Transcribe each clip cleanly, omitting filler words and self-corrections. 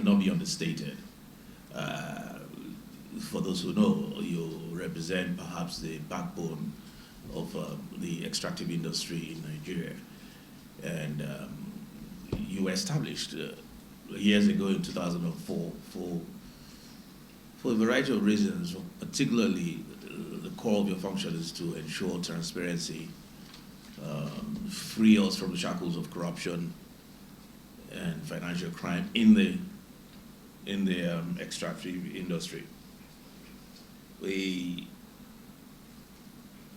cannot be understated. For those who know, you represent perhaps the backbone of the extractive industry in Nigeria. And you were established years ago in 2004 for a variety of reasons, particularly the core of your function is to ensure transparency, free us from the shackles of corruption and financial crime in the extractive industry.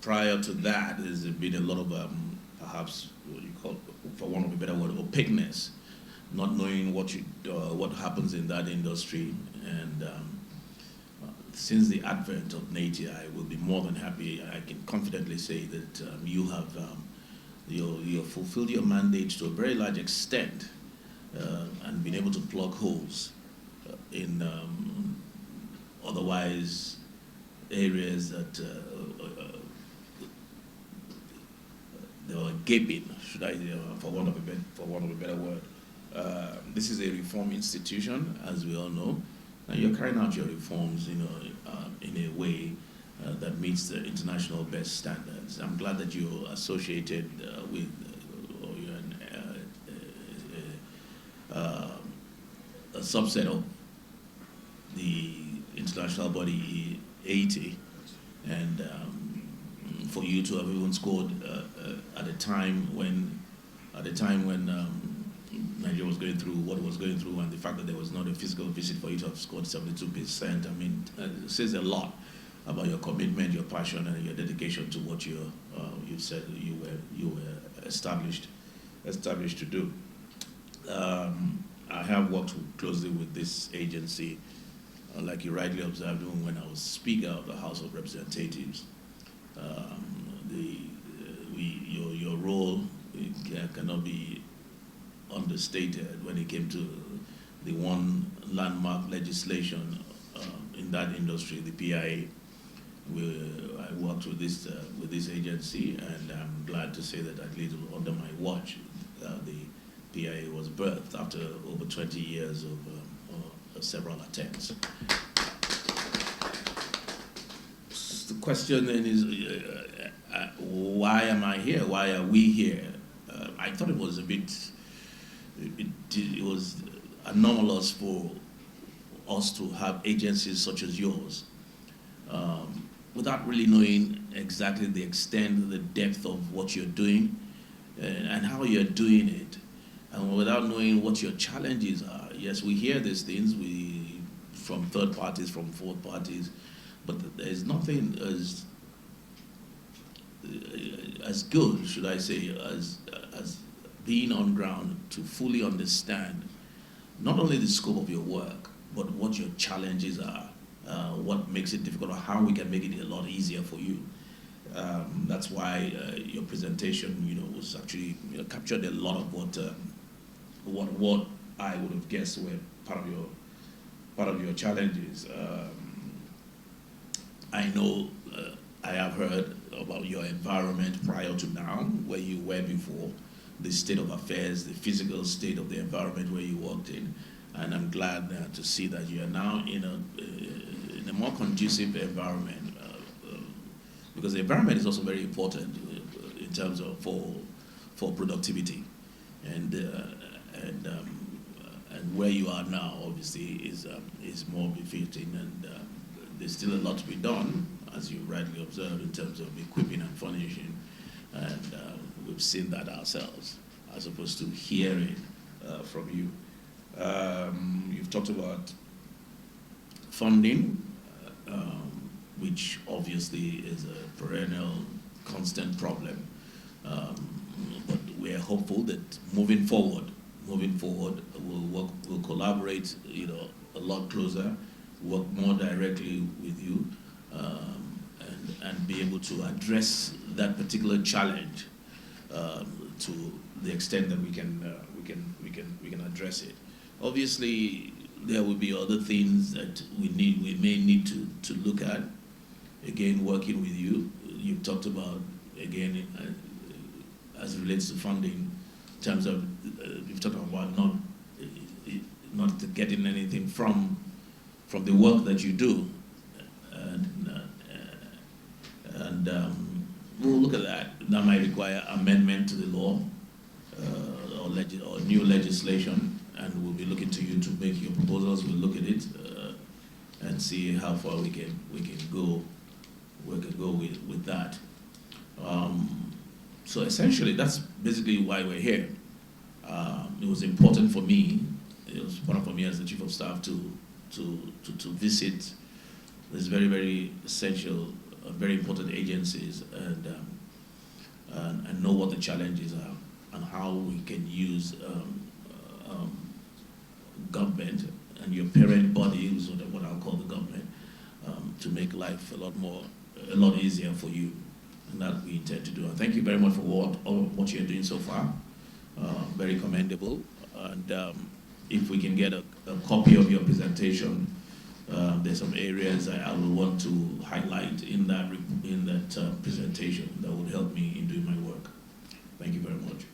Prior to that, there's been a lot of perhaps what you call, for want of a better word, opaqueness, not knowing what happens in that industry. And since the advent of NEITI, I will be more than happy. I can confidently say that you have you fulfilled your mandate to a very large extent and been able to plug holes in otherwise areas that they were gaping, should I, for want of a better word. This is a reform institution, as we all know, and you're carrying out your reforms, in a way that meets the international best standards. I'm glad that you're associated with, or you're a subset of the international body NEITI, and for you to have even scored at a time when Nigeria was going through what it was going through, and the fact that there was not a physical visit for you to have scored 72%, I mean, it says a lot about your commitment, your passion, and your dedication to what you said you were established to do. I have worked closely with this agency, like you rightly observed when I was Speaker of the House of Representatives. Your role cannot be understated when it came to the one landmark legislation in that industry, the PIA. I worked with this agency, and I'm glad to say that at least under my watch, the PIA was birthed after over 20 years of several attempts. The question then is, why am I here? Why are we here? I thought it was it was anomalous for us to have agencies such as yours without really knowing exactly the extent, the depth of what you're doing and how you're doing it, and without knowing what your challenges are. Yes, we hear these things from third parties, from fourth parties, but there's nothing as good, should I say, as being on ground to fully understand not only the scope of your work, but what your challenges are, what makes it difficult, or how we can make it a lot easier for you. That's why your presentation, was actually captured a lot of what I would have guessed were part of your challenges. I know I have heard about your environment prior to now, where you were before, the state of affairs, the physical state of the environment where you worked in, and I'm glad to see that you are now in a more conducive environment, because the environment is also very important in terms of for productivity, and where you are now obviously is more befitting, and there's still a lot to be done, as you rightly observed, in terms of equipping and furnishing, and we've seen that ourselves, as opposed to hearing from you. You've talked about funding, which obviously is a perennial, constant problem, but we're hopeful that moving forward, we'll collaborate, a lot closer, work more directly with you, and be able to address that particular challenge to the extent that we can address it. Obviously, there will be other things that we may need to look at. Again, working with you, you've talked about, again, as it relates to funding, in terms of, you've talked about not getting anything from the work that you do. And we'll look at that. That might require amendment to the law or new legislation, and we'll be looking to you to make your proposals. We'll look at it and see how far we can go. We can go with that. So essentially, that's basically why we're here. It was important for me. It was important for me as the chief of staff to visit these very, very essential, very important agencies and know what the challenges are and how we can use government and your parent body, is what I'll call the government, to make life a lot easier for you. And that we intend to do. And thank you very much for what you're doing so far. Very commendable. And if we can get a copy of your presentation, there's some areas I will want to highlight in that presentation that would help me in doing my work. Thank you very much.